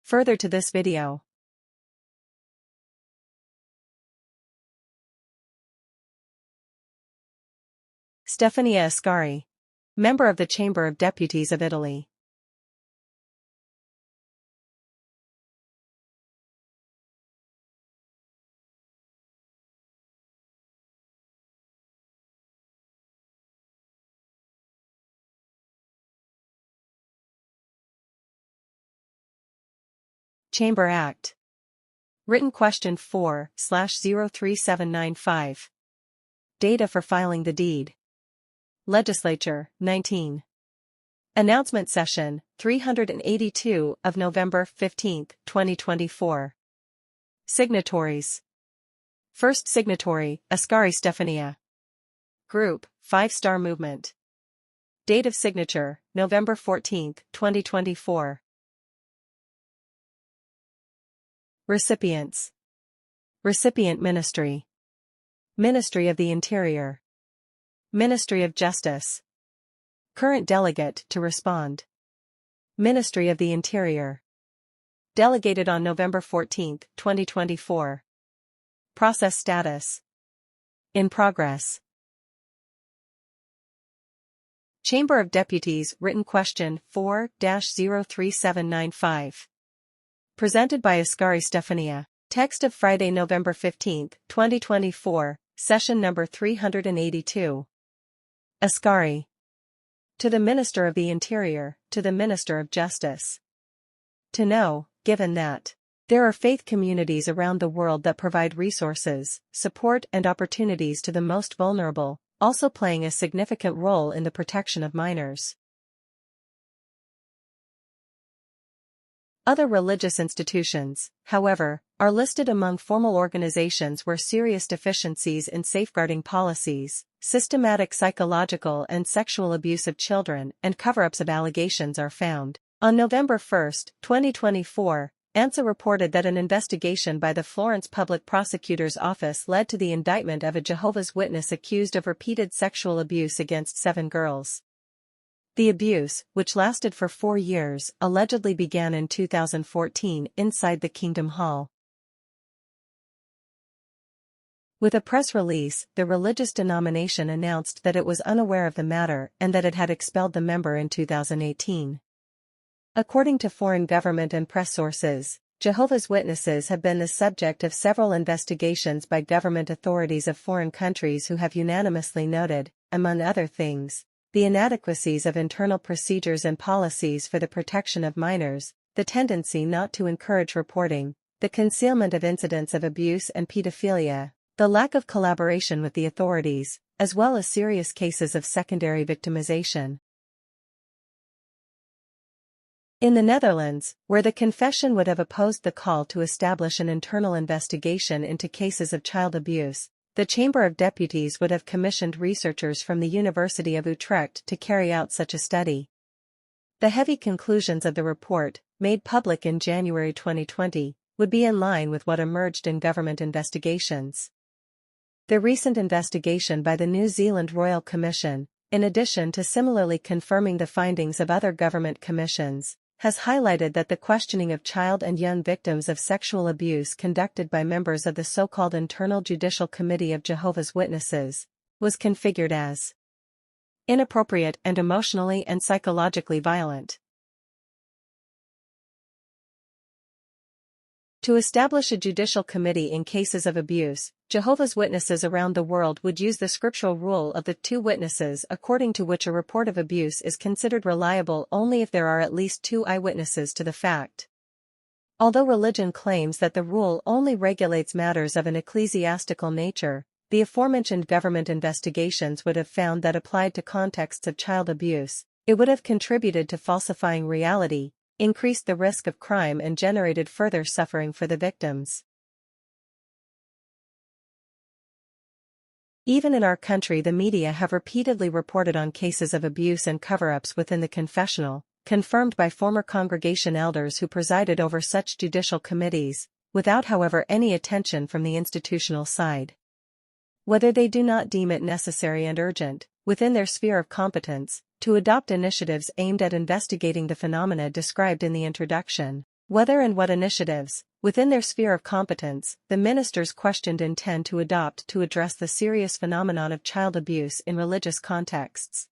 Further to this video. Stefania ASCARI, member of the Chamber of Deputies of Italy. Chamber Act. Written question 4/03795. Data for filing the deed. Legislature, 19. Announcement Session, 382 of November 15, 2024. Signatories. First signatory, ASCARI Stefania. Group, 5-Star Movement. Date of signature, November 14, 2024. Recipients. Recipient Ministry. Ministry of the Interior. Ministry of Justice. Current delegate to respond. Ministry of the Interior. Delegated on November 14, 2024. Process status. In progress. Chamber of Deputies written question 4/03795. Presented by ASCARI Stefania. Text of Friday, November 15, 2024, session number 382. ASCARI. To the Minister of the Interior, to the Minister of Justice. To know, given that there are faith communities around the world that provide resources, support and opportunities to the most vulnerable, also playing a significant role in the protection of minors. Other religious institutions, however, are listed among formal organizations where serious deficiencies in safeguarding policies, systematic psychological and sexual abuse of children, and cover-ups of allegations are found. On November 1, 2024, ANSA reported that an investigation by the Florence Public Prosecutor's Office led to the indictment of a Jehovah's Witness accused of repeated sexual abuse against 7 girls. The abuse, which lasted for 4 years, allegedly began in 2014 inside the Kingdom Hall. With a press release, the religious denomination announced that it was unaware of the matter and that it had expelled the member in 2018. According to foreign government and press sources, Jehovah's Witnesses have been the subject of several investigations by government authorities of foreign countries who have unanimously noted, among other things, the inadequacies of internal procedures and policies for the protection of minors, the tendency not to encourage reporting, the concealment of incidents of abuse and pedophilia, the lack of collaboration with the authorities, as well as serious cases of secondary victimization. In the Netherlands, where the confession would have opposed the call to establish an internal investigation into cases of child abuse, the Chamber of Deputies would have commissioned researchers from the University of Utrecht to carry out such a study. The heavy conclusions of the report, made public in January 2020, would be in line with what emerged in government investigations. The recent investigation by the New Zealand Royal Commission, in addition to similarly confirming the findings of other government commissions, has highlighted that the questioning of child and young victims of sexual abuse conducted by members of the so-called Internal Judicial Committee of Jehovah's Witnesses was configured as inappropriate and emotionally and psychologically violent. To establish a judicial committee in cases of abuse, Jehovah's Witnesses around the world would use the scriptural rule of the 2 witnesses, according to which a report of abuse is considered reliable only if there are at least 2 eyewitnesses to the fact. Although religion claims that the rule only regulates matters of an ecclesiastical nature, the aforementioned government investigations would have found that applied to contexts of child abuse, it would have contributed to falsifying reality, increased the risk of crime and generated further suffering for the victims. Even in our country, the media have repeatedly reported on cases of abuse and cover-ups within the confessional, confirmed by former congregation elders who presided over such judicial committees, without however any attention from the institutional side. Whether they do not deem it necessary and urgent, within their sphere of competence, to adopt initiatives aimed at investigating the phenomena described in the introduction. Whether and what initiatives, within their sphere of competence, the ministers questioned intend to adopt to address the serious phenomenon of child abuse in religious contexts.